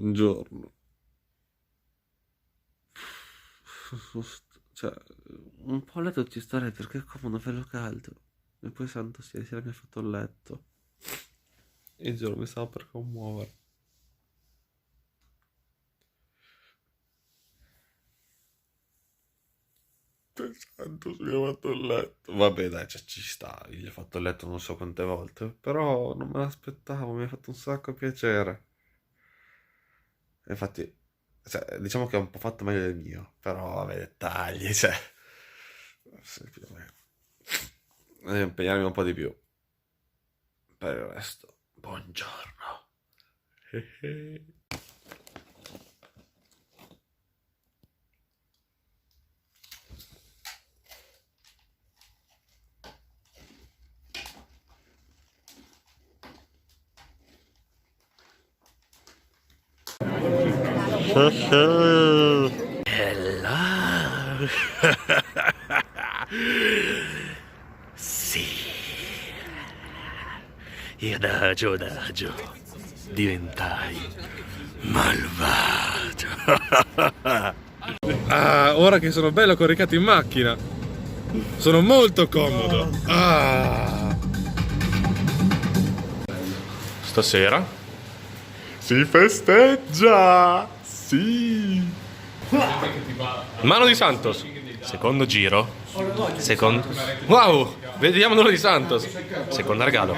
un giorno. Cioè, un po' a letto ci starei perché è comodo, bello caldo. E poi santo sia, mi ha fatto il letto. E il giorno mi stavo per commuovere. Santo mi ha fatto il letto. Vabbè, dai, cioè, ci sta. Gli ho fatto il letto non so quante volte. Però non me l'aspettavo, mi ha fatto un sacco piacere. E infatti, cioè, diciamo che è un po' fatto meglio del mio. Però, vabbè, dettagli, cioè. Sì, più o meno. Devo impegnarmi un po' di più. Per il resto, buongiorno. Hello. Sì. E adagio diventai malvagio. Ah, ora che sono bello coricato in macchina, sono molto comodo. Ah. Stasera si festeggia. Sì. Mano di Santos. Secondo giro. Secondo. Wow, vediamo l'ora di Santos. Secondo regalo.